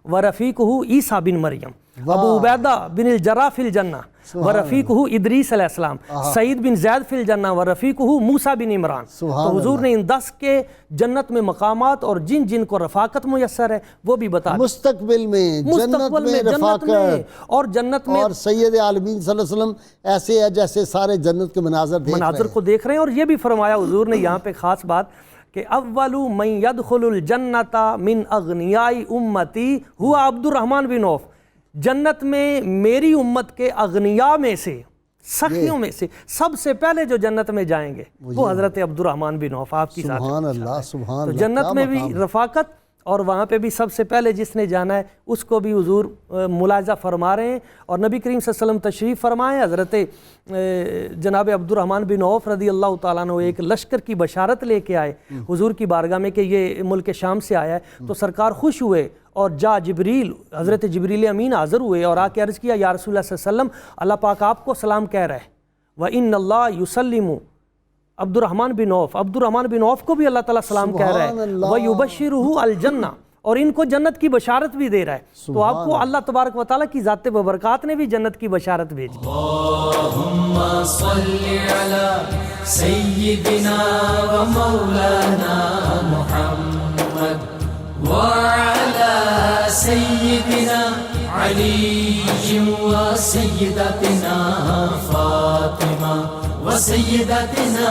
و رفیقہ عیسیٰ بن مریم، ابو عبیدہ بن الجراح فی الجنہ و رفیقہ ادریس علیہ السلام، سعید بن زید فی الجنہ و رفیقہ موسیٰ بن عمران. تو حضور نے ان 10 کے جنت میں مقامات اور جن جن کو رفاقت میسر ہے وہ بھی بتا دیا. مستقبل میں جنت میں رفاقت، اور جنت میں، اور سید عالمین صلی اللہ علیہ وسلم ایسے ہے جیسے سارے جنت کے مناظر کو دیکھ رہے ہیں. اور یہ بھی فرمایا حضور نے یہاں پہ خاص بات کہ اول من يدخل الجنت من اغنیاء امتی ہوا عبد الرحمن بن عوف، جنت میں میری امت کے اغنیاء میں سے، سخیوں میں سے سب سے پہلے جو جنت میں جائیں گے وہ حضرت عبد الرحمن بن عوف آپ کی ذات. سبحان اللہ، سبحان اللہ. تو جنت میں بھی رفاقت، اور وہاں پہ بھی سب سے پہلے جس نے جانا ہے اس کو بھی حضور ملاحظہ فرما رہے ہیں. اور نبی کریم صلی اللہ علیہ وسلم تشریف فرمائے، حضرت جناب عبد الرحمن بن عوف رضی اللہ تعالیٰ عنہ ایک لشکر کی بشارت لے کے آئے حضور کی بارگاہ میں کہ یہ ملک شام سے آیا ہے. تو سرکار خوش ہوئے اور جبریل، حضرت جبریل امین حاضر ہوئے اور آ کے عرض کیا یا رسول اللہ صلی اللہ علیہ وسلم اللہ پاک آپ کو سلام کہہ رہا ہے. وَإِنَّ اللَّهَ يُسَلِّمُ عبد الرحمن بن عوف، عبد الرحمن بن عوف کو بھی اللہ تعالیٰ سلام کہہ رہا ہے. وَيُبَشِّرُهُ الْجَنَّةَ، اور ان کو جنت کی بشارت بھی دے رہا ہے. تو آپ کو اللہ تبارک و تعالیٰ کی ذات و برکات نے بھی جنت کی بشارت بھیجی. اللہم صلی علی سیدنا و مولانا محمد وعلی سیدنا علی و سیدتنا فاطمہ و سیدتنا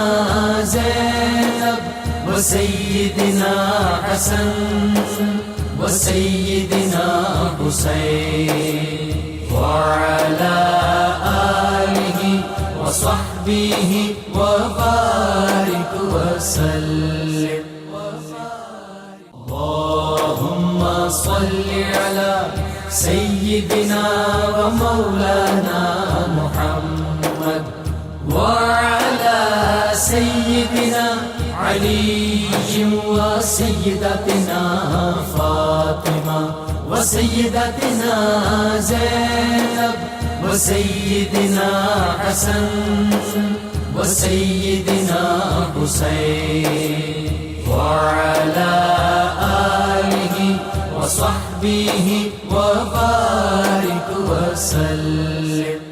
زینب و سیدنا حسن و سیدنا حسین وعلی آلہ و صحبہ و بارک وسلم. اللہم صلی علی سیدنا و مولانا محمد وعلی سیدنا علی و سیدتنا فاطمہ و سیدتنا زینب و سیدنا حسن و سیدنا حسین وعلی آلہ و صحبہ و بارک وسلم.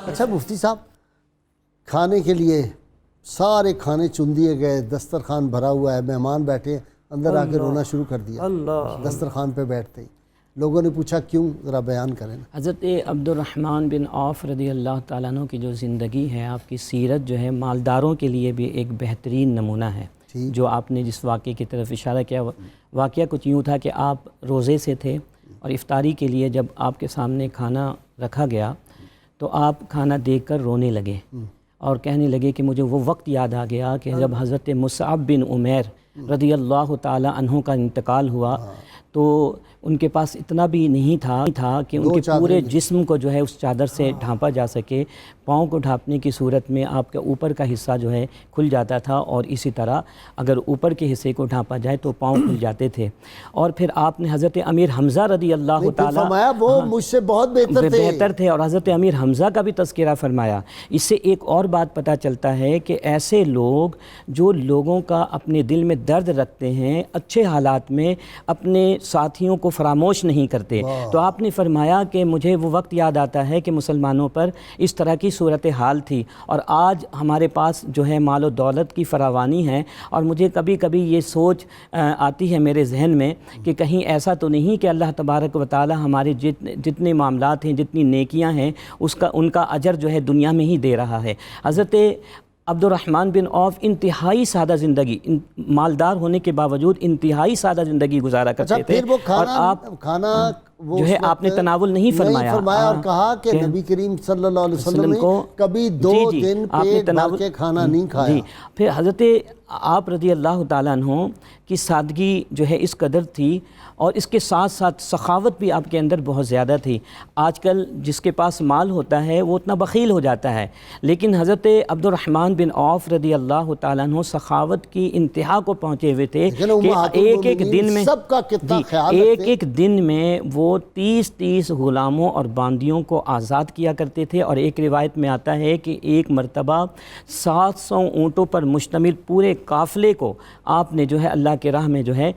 اچھا مفتی صاحب، کھانے کے لیے سارے کھانے چن دیے گئے، دسترخوان بھرا ہوا ہے، مہمان بیٹھے، اندر آ کے رونا شروع کر دیا دسترخوان پہ بیٹھتے ہی. لوگوں نے پوچھا کیوں، ذرا بیان کریں. حضرت عبد الرحمن بن عوف رضی اللہ تعالیٰ عنہ کی جو زندگی ہے، آپ کی سیرت جو ہے مالداروں کے لیے بھی ایک بہترین نمونہ ہے. جو آپ نے جس واقعے کی طرف اشارہ کیا، واقعہ کچھ یوں تھا کہ آپ روزے سے تھے اور افطاری کے لیے جب آپ کے سامنے کھانا رکھا گیا تو آپ کھانا دیکھ کر رونے لگے اور کہنے لگے کہ مجھے وہ وقت یاد آ گیا کہ جب حضرت مصعب بن عمیر رضی اللہ تعالی عنہ کا انتقال ہوا تو ان کے پاس اتنا بھی نہیں تھا کہ ان کے پورے جسم کو جو ہے اس چادر سے ڈھانپا جا سکے. پاؤں کو ڈھانپنے کی صورت میں آپ کا اوپر کا حصہ جو ہے کھل جاتا تھا، اور اسی طرح اگر اوپر کے حصے کو ڈھانپا جائے تو پاؤں کھل جاتے تھے. اور پھر آپ نے حضرت امیر حمزہ رضی اللہ تعالیٰ فرمایا وہ مجھ سے بہت بہتر تھے، اور حضرت امیر حمزہ کا بھی تذکرہ فرمایا. اس سے ایک اور بات پتہ چلتا ہے کہ ایسے لوگ جو لوگوں کا اپنے دل میں درد رکھتے ہیں، اچھے حالات میں اپنے ساتھیوں کو فراموش نہیں کرتے. تو آپ نے فرمایا کہ مجھے وہ وقت یاد آتا ہے کہ مسلمانوں پر اس طرح کی صورتحال تھی، اور آج ہمارے پاس جو ہے مال و دولت کی فراوانی ہے، اور مجھے کبھی کبھی یہ سوچ آتی ہے میرے ذہن میں کہ کہیں ایسا تو نہیں کہ اللہ تبارک و تعالی ہمارے جتنے معاملات ہیں، جتنی نیکیاں ہیں، ان کا اجر جو ہے دنیا میں ہی دے رہا ہے. حضرت عبد الرحمن بن عوف انتہائی سادہ زندگی، مالدار ہونے کے باوجود انتہائی سادہ زندگی گزارا کرتے تھے. پھر وہ اور آپ کھانا جو ہے آپ نے تناول نہیں فرمایا اور کہا کہ نبی کریم صلی اللہ علیہ وسلم نے کبھی 2 دن پیٹ بھر کے کھانا نہیں کھایا. پھر حضرت آپ رضی اللہ تعالیٰ عنہ کی سادگی جو ہے اس قدر تھی، اور اس کے ساتھ ساتھ سخاوت بھی آپ کے اندر بہت زیادہ تھی. آج کل جس کے پاس مال ہوتا ہے وہ اتنا بخیل ہو جاتا ہے، لیکن حضرت عبد الرحمن بن عوف رضی اللہ تعالیٰ عنہ سخاوت کی انتہا کو پہنچے ہوئے تھے کہ ایک دن میں سب کا کتنا خیال ایک دن میں وہ 30 غلاموں اور باندیوں کو آزاد کیا کرتے تھے. اور ایک روایت میں آتا ہے کہ ایک مرتبہ 700 اونٹوں پر مشتمل پورے قافلے کو آپ نے جو ہے اللہ کے راہ میں جو ہے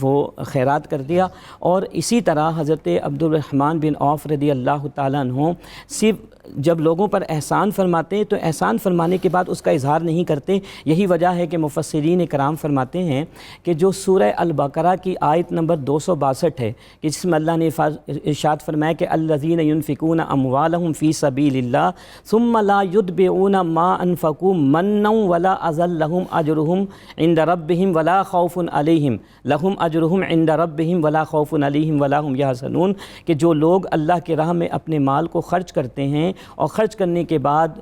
وہ خیرات کر دیا. اور اسی طرح حضرت عبد الرحمن بن عوف رضی اللہ تعالیٰ عنہ صرف جب لوگوں پر احسان فرماتے ہیں تو احسان فرمانے کے بعد اس کا اظہار نہیں کرتے. یہی وجہ ہے کہ مفسرین کرام فرماتے ہیں کہ جو سورہ البقرہ کی آیت نمبر 262 ہے کہ جس میں اللہ نے ارشاد فرمایا کہ الذین ينفقون اموالهم فی سبیل اللہ ثم لا يتبعون ما انفقوا منا ولا اذى لهم اجرهم عند ربهم ولا خوف علیہم لهم اجرهم عند ربهم ولا خوف علیہم ولا هم يحزنون، کہ جو لوگ اللہ کے راہ میں اپنے مال کو خرچ کرتے ہیں اور خرچ کرنے کے بعد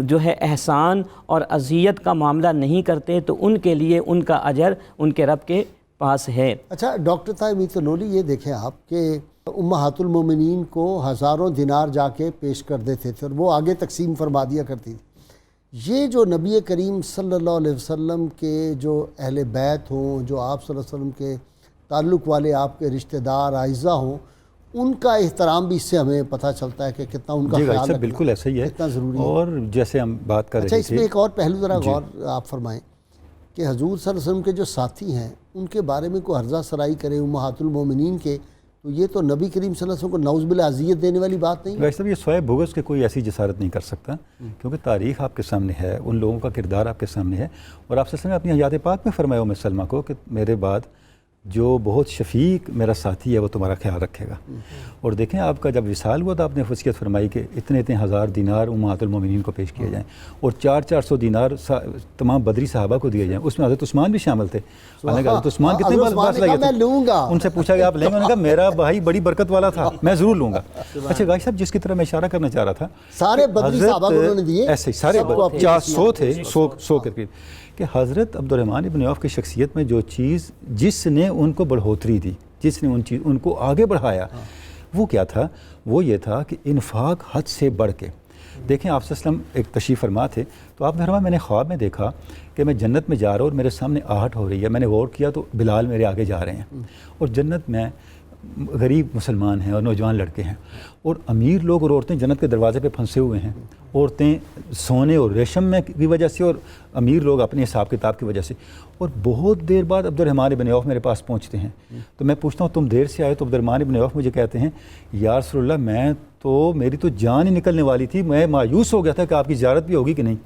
جو ہے احسان اور اذیت کا معاملہ نہیں کرتے تو ان کے لیے ان کا اجر ان کے رب کے پاس ہے. اچھا ڈاکٹر طاہر میتنولی، یہ دیکھیں آپ کہ امہات المومنین کو ہزاروں دینار جا کے پیش کر دیتے تھے اور وہ آگے تقسیم فرما دیا کرتی تھی. یہ جو نبی کریم صلی اللہ علیہ وسلم کے جو اہل بیت ہوں، جو آپ صلی اللہ علیہ وسلم کے تعلق والے آپ کے رشتہ دار اعزاء ہوں، ان کا احترام بھی اس سے ہمیں پتہ چلتا ہے کہ کتنا ان کا خیال رکھنا بالکل ایسا ہی ہے، کتنا ضروری ہے. اور جیسے ہم بات کر رہے اچھا تھے اس میں ایک اور پہلو ذرا غور آپ فرمائیں کہ حضور صلی اللہ علیہ وسلم کے جو ساتھی ہیں ان کے بارے میں کوئی ہرزہ سرائی کرے امہات المومنین کے، تو یہ تو نبی کریم صلی اللہ علیہ وسلم کو نعوذ باللہ اذیت دینے والی بات نہیں ہے. ویسے یہ سوائے بغض کے کوئی ایسی جسارت نہیں کر سکتا، کیونکہ تاریخ آپ کے سامنے ہے، ان لوگوں کا کردار آپ کے سامنے ہے. اور آپ صلی اللہ علیہ وسلم نے اپنی حیات پاک میں فرمایا ام سلمہ کو کہ میرے بعد جو بہت شفیق میرا ساتھی ہے وہ تمہارا خیال رکھے گا. اور دیکھیں آپ کا جب وصال ہوا تو آپ نے وصیت فرمائی کہ اتنے ہزار دینار امہات المومنین کو پیش کیے جائیں اور 400 دینار تمام بدری صحابہ کو دیے جائیں. اس میں حضرت عثمان بھی شامل تھے. حضرت عثمان کتنے میں لوں گا، ان سے پوچھا کہ آپ لیں گے؟ انہوں نے کہا میرا بھائی بڑی برکت والا تھا، میں ضرور لوں گا. اچھا غازی صاحب، جس کی طرح میں اشارہ کرنا چاہ رہا تھا، سارے بدری صحابہ کو انہوں نے دیے، ایسے سارے 400 تھے، 100 کے قریب، کہ حضرت عبد الرحمن بن عوف کی شخصیت میں جو چیز جس نے ان کو بڑھوتری دی، جس نے ان کو آگے بڑھایا، وہ کیا تھا؟ وہ یہ تھا کہ انفاق حد سے بڑھ کے. دیکھیں آپ صلی اللہ علیہ وسلم ایک تشریف فرما تھے تو آپ نے فرمایا میں نے خواب میں دیکھا کہ میں جنت میں جا رہا ہوں اور میرے سامنے آہٹ ہو رہی ہے. میں نے غور کیا تو بلال میرے آگے جا رہے ہیں، اور جنت میں غریب مسلمان ہیں اور نوجوان لڑکے ہیں، اور امیر لوگ اور عورتیں جنت کے دروازے پہ پھنسے ہوئے ہیں. عورتیں سونے اور ریشم میں کی وجہ سے اور امیر لوگ اپنے حساب کتاب کی وجہ سے. اور بہت دیر بعد عبد الرحمن بن عوف میرے پاس پہنچتے ہیں تو میں پوچھتا ہوں تم دیر سے آئے؟ تو عبد الرحمن بن عوف مجھے کہتے ہیں یا رسول اللہ میری تو جان ہی نکلنے والی تھی، میں مایوس ہو گیا تھا کہ آپ کی زیارت بھی ہوگی کہ نہیں،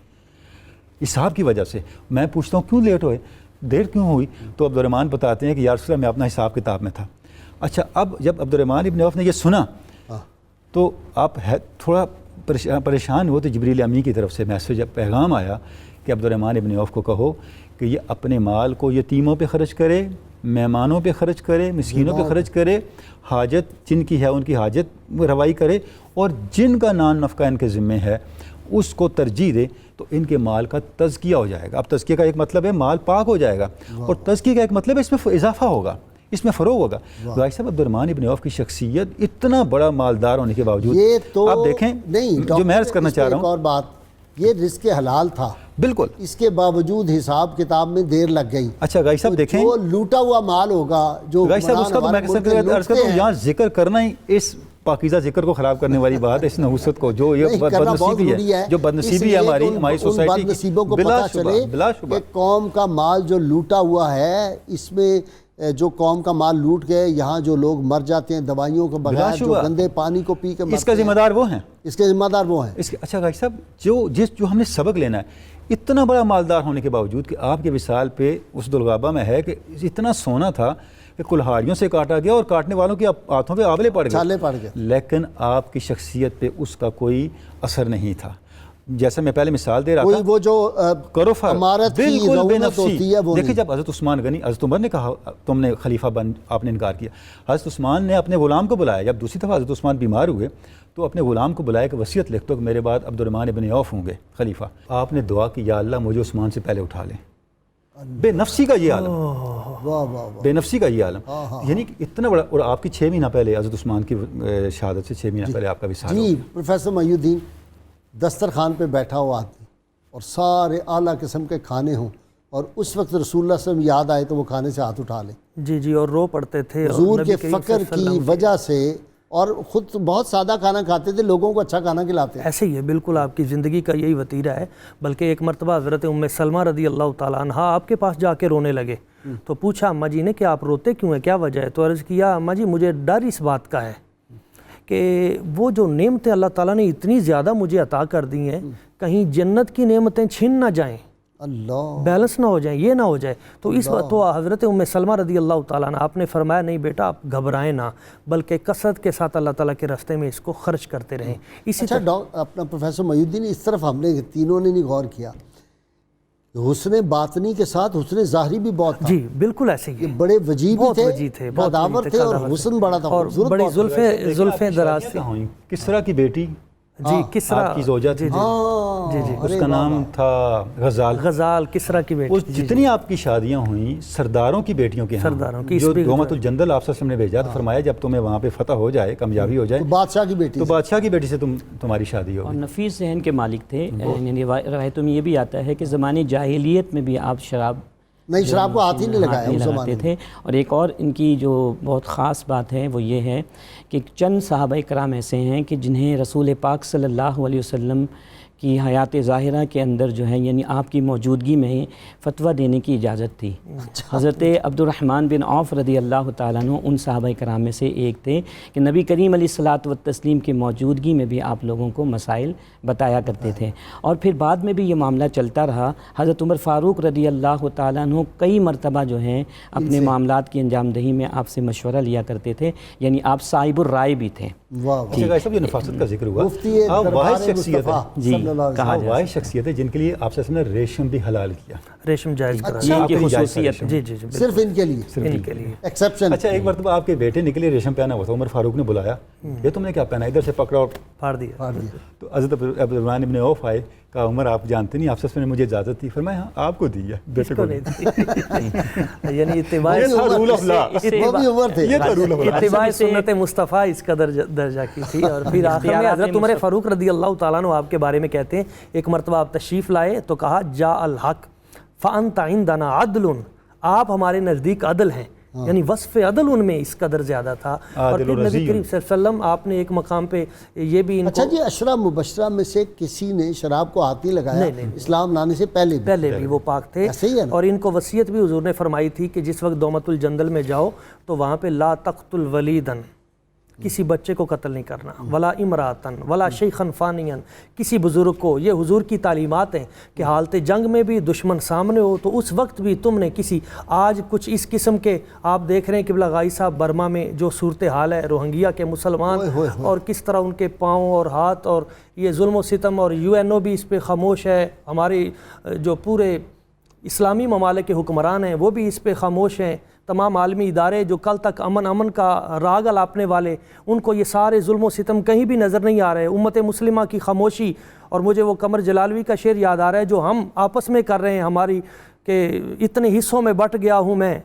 حساب کی وجہ سے. میں پوچھتا ہوں کیوں لیٹ ہوئے، دیر کیوں ہوئی؟ تو عبد الرحمن بتاتے ہیں کہ یا رسول اللہ میں اپنا حساب کتاب میں تھا. اچھا اب جب عبد الرحمن بن عوف نے یہ سنا تو آپ تھوڑا پریشان ہوئے، تو جبریل امی کی طرف سے میسیج پیغام آیا کہ عبد الرحمن بن عوف کو کہو کہ یہ اپنے مال کو یتیموں پہ خرچ کرے مہمانوں پہ خرچ کرے، مسکینوں پہ خرچ کرے، حاجت جن کی ہے ان کی حاجت روائی کرے، اور جن کا نان نفقہ ان کے ذمے ہے اس کو ترجیح دے، تو ان کے مال کا تزکیہ ہو جائے گا۔ اب تزکیہ کا ایک مطلب ہے مال پاک ہو جائے گا، اور تزکیہ کا ایک مطلب ہے اس میں اضافہ ہوگا، اس میں فروغ ہوگا۔ بھائی صاحب عبد الرحمن بن عوف کی شخصیت اتنا بڑا مالدار ہونے کے باوجود، آپ دیکھیں جو میں عرض کرنا چاہ رہا ہوں، ایک اور بات، یہ رزق حلال تھا بالکل، اس کے باوجود حساب کتاب میں دیر لگ گئی۔ اچھا گائی صاحب دیکھیں، جو لوٹا ہوا مال ہوگا، جو گائی صاحب اس کا تو میں عرض کرتا ہوں، یہاں ذکر کرنا ہی اس پاکیزہ ذکر کو خراب کرنے والی بات ہے، اس نحوست کو جو یہ بدنصیبی ہے، جو بدنصیبی ہے ہماری سوسائٹی کی، بدنصیبوں کو پتہ چلے کہ قوم کا مال جو لوٹا ہوا ہے، اس میں جو قوم کا مال لوٹ گئے، یہاں جو لوگ مر جاتے ہیں دوائیوں کے بغیر، جو گندے پانی کو پی کے، اس کا ذمہ دار وہ ہیں، اس کے ذمہ دار وہ ہیں۔ اچھا گائی صاحب جو ہم نے سبق لینا ہے، اتنا بڑا مالدار ہونے کے باوجود کہ آپ کے وصال پہ اس دلغابہ میں ہے کہ اتنا سونا تھا کہ کلہاڑیوں سے کاٹا گیا اور کاٹنے والوں کے ہاتھوں پہ آبلے پڑ گئے، لیکن آپ کی شخصیت پہ اس کا کوئی اثر نہیں تھا۔ جیسا میں پہلے مثال دے رہا تھا، وہ جو امارت کی رونق ہوتی ہے وہ دیکھیں، جب حضرت عثمان غنی، حضرت عمر نے کہا تم نے خلیفہ بن، آپ نے انکار کیا، حضرت عثمان نے اپنے غلام کو بلایا، جب دوسری دفعہ حضرت عثمان بیمار ہوئے تو اپنے غلام کو بلایا کہ وصیت لکھ دو کہ میرے بعد عبد الرحمن بن عوف ہوں گے خلیفہ۔ آپ نے دعا کی یا اللہ مجھے عثمان سے پہلے اٹھا لیں۔ بے نفسی کا یہ عالم، بے نفسی کا یہ عالم، یعنی اتنا بڑا، اور آپ کی 6 مہینہ پہلے حضرت عثمان کی شہادت سے 6 مہینہ پہلے آپ کا وصال ہو گیا۔ پروفیسر محی الدین، دسترخوان پہ بیٹھا ہوا آدمی اور سارے اعلیٰ قسم کے کھانے ہوں، اور اس وقت رسول اللہ صلی اللہ علیہ وسلم یاد آئے تو وہ کھانے سے ہاتھ اٹھا لیں، جی اور رو پڑتے تھے حضور کے فقر کی وجہ سے، اور خود بہت سادہ کھانا کھاتے تھے، لوگوں کو اچھا کھانا کھلاتے ہیں۔ ایسے ہی ہے، بالکل آپ کی زندگی کا یہی وتیرہ ہے۔ بلکہ ایک مرتبہ حضرت ام سلمہ رضی اللہ تعالیٰ عنہ آپ کے پاس جا کے رونے لگے، تو پوچھا اماں جی نے کہ آپ روتے کیوں ہیں، کیا وجہ ہے؟ تو عرض کیا اماں جی مجھے ڈر اس بات کا ہے کہ وہ جو نعمتیں اللہ تعالیٰ نے اتنی زیادہ مجھے عطا کر دی ہیں، کہیں جنت کی نعمتیں چھن نہ جائیں، اللہ بیلنس نہ ہو جائیں، یہ نہ ہو جائے۔ تو اس وقت تو حضرت ام سلمہ رضی اللہ تعالیٰ عنہ آپ نے فرمایا نہیں بیٹا آپ گھبرائیں نہ، بلکہ کثرت کے ساتھ اللہ تعالیٰ کے راستے میں اس کو خرچ کرتے رہیں۔ اسی اچھا اپنا پروفیسر محی الدین، اس طرف ہم نے تینوں نے نہیں غور کیا، حسن باطنی کے ساتھ حسن ظاہری بھی بہت تھا۔ جی بالکل ایسے ہی، بڑے وجیب تھے، باداور تھے، اور حسن بڑا تھا، اور بڑی زلفیں دراز تھی۔ کس طرح کی بیٹی جی کسرا آپ کی زوجہ تھی، اس کا نام تھا غزال، کسرا کی بیٹی۔ جتنی آپ کی شادیاں ہوئیں سرداروں کی بیٹیوں کے ہاں، جو دومت الجندل آپ سے نے بھیجا، تو فرمایا جب تمہیں وہاں پہ فتح ہو جائے، کامیابی ہو جائے، تو بادشاہ کی بیٹی سے تمہاری شادی ہوگی۔ اور نفیس ذہن کے مالک تھے، یعنی روایتوں میں یہ بھی آتا ہے کہ زمانے جاہلیت میں بھی آپ شراب کو ہاتھ ہی نہیں لگایا تھے۔ اور ایک اور ان کی جو بہت خاص بات ہے وہ یہ ہے کہ چند صحابہ کرام ایسے ہیں کہ جنہیں رسول پاک صلی اللہ علیہ وسلم کی حیات ظاہرہ کے اندر جو ہے، یعنی آپ کی موجودگی میں فتویٰ دینے کی اجازت تھی۔ حضرت عبد الرحمن بن عوف رضی اللہ تعالیٰ عنہ ان صحابہ کرام میں سے ایک تھے کہ نبی کریم علیہ الصلاۃ والتسلیم کی موجودگی میں بھی آپ لوگوں کو مسائل بتایا کرتے تھے۔ اور پھر بعد میں بھی یہ معاملہ چلتا رہا۔ حضرت عمر فاروق رضی اللہ تعالیٰ عنہ کئی مرتبہ جو ہیں اپنے معاملات کی انجام دہی میں آپ سے مشورہ لیا کرتے تھے، یعنی آپ صاحب الرائے بھی تھے۔ جو نفاست کا ذکر ہوا، آپ واحد شخصیت ہے، جی کہا واحد شخصیت ہے جن کے لیے آپ نے ریشم بھی حلال کیا، ریشم جائز کرا، یہ ان کی خصوصیت ہے۔ جی صرف ان کے لیے ایکسیپشن۔ اچھا ایک مرتبہ آپ کے بیٹے نکلے ریشم پہنا ہوا تھا، عمر فاروق نے بلایا، یہ تم نے کیا پہنا، ادھر سے پکڑا اور پھاڑ دیا۔ تو حضرت عبد الرحمن بن عوف آئے، کہا عمر آپ جانتے نہیں، آپ سے نے مجھے اجازت دی، فرمایا ہاں آپ کو دی ہے، بیٹے کو نہیں۔ یعنی اتباع سنت مصطفیٰ اس کا درجہ کی تھی۔ اور پھر آخر میں حضرت عمر فاروق رضی اللہ تعالیٰ عنہ آپ کے بارے میں کہتے ہیں، ایک مرتبہ آپ تشریف لائے تو کہا جا الحق فانت عندنا عدل، آپ ہمارے نزدیک عدل ہیں، یعنی وصف عدل ان میں اس قدر زیادہ تھا۔ اور پھر نبی کریم صلی اللہ علیہ وسلم آپ نے ایک مقام پہ یہ بھی ان کو، اچھا جی عشرہ مبشرہ میں سے کسی نے شراب کو ہاتھ نہیں لگایا اسلام لانے سے پہلے بھی وہ پاک تھے۔ اور ان کو وصیت بھی حضور نے فرمائی تھی کہ جس وقت دومت الجندل میں جاؤ تو وہاں پہ لا تقتل ولیدن، کسی بچے کو قتل نہیں کرنا، ولا امراتن ولا شیخن فانین، کسی بزرگ کو۔ یہ حضور کی تعلیمات ہیں کہ حالت جنگ میں بھی دشمن سامنے ہو تو اس وقت بھی تم نے کسی، آج کچھ اس قسم کے آپ دیکھ رہے ہیں قبلہ غائی صاحب برما میں جو صورتحال ہے، روہنگیا کے مسلمان اور کس طرح ان کے پاؤں اور ہاتھ، اور یہ ظلم و ستم، اور UN بھی اس پہ خاموش ہے، ہمارے جو پورے اسلامی ممالک کے حکمران ہیں وہ بھی اس پہ خاموش ہیں۔ تمام عالمی ادارے جو کل تک امن کا راگ الاپنے والے، ان کو یہ سارے ظلم و ستم کہیں بھی نظر نہیں آ رہے. امت مسلمہ کی خاموشی، اور مجھے وہ قمر جلالوی کا شعر یاد آ رہا ہے جو ہم آپس میں کر رہے ہیں ہماری، کہ اتنے حصوں میں بٹ گیا ہوں میں،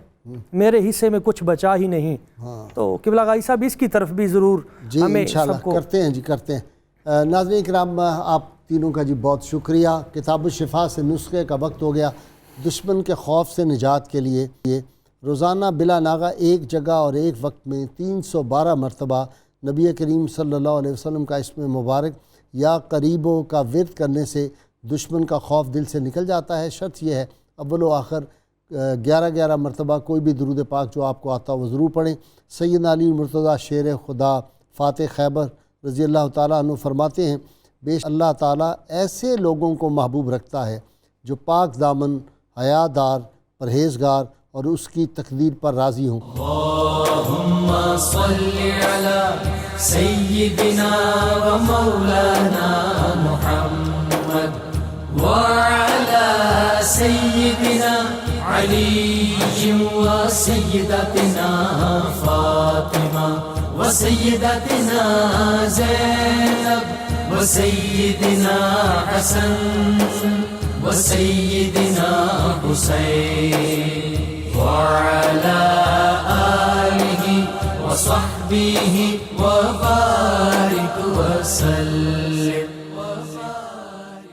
میرے حصے میں کچھ بچا ہی نہیں. تو قبلہ غازی صاحب اس کی طرف بھی ضرور ہمیں سب کو کرتے ہیں کرتے ہیں. ناظرین کرام، آپ تینوں کا بہت شکریہ. کتاب الشفا سے نسخے کا وقت ہو گیا. دشمن کے خوف سے نجات کے لیے روزانہ بلا ناغہ ایک جگہ اور ایک وقت میں 312 مرتبہ نبی کریم صلی اللہ علیہ وسلم کا اسم مبارک یا قریبوں کا ورد کرنے سے دشمن کا خوف دل سے نکل جاتا ہے. شرط یہ ہے اول و آخر 11 مرتبہ کوئی بھی درود پاک جو آپ کو آتا وہ ضرور پڑھیں. سیدنا علی مرتضیٰ شیر خدا فاتح خیبر رضی اللہ تعالیٰ عنہ فرماتے ہیں، بے شک اللہ تعالیٰ ایسے لوگوں کو محبوب رکھتا ہے جو پاک دامن، حیا دار، پرہیزگار اور اس کی تقدیر پر راضی ہوں. اللہم صلی علی سیدنا و مولانا محمد وعلی سیدنا علی و سیدتنا فاطمہ و سیدتنا زینب و سیدنا حسن و سیدنا حسین وعلى آله وصحبه وبارك وسلم.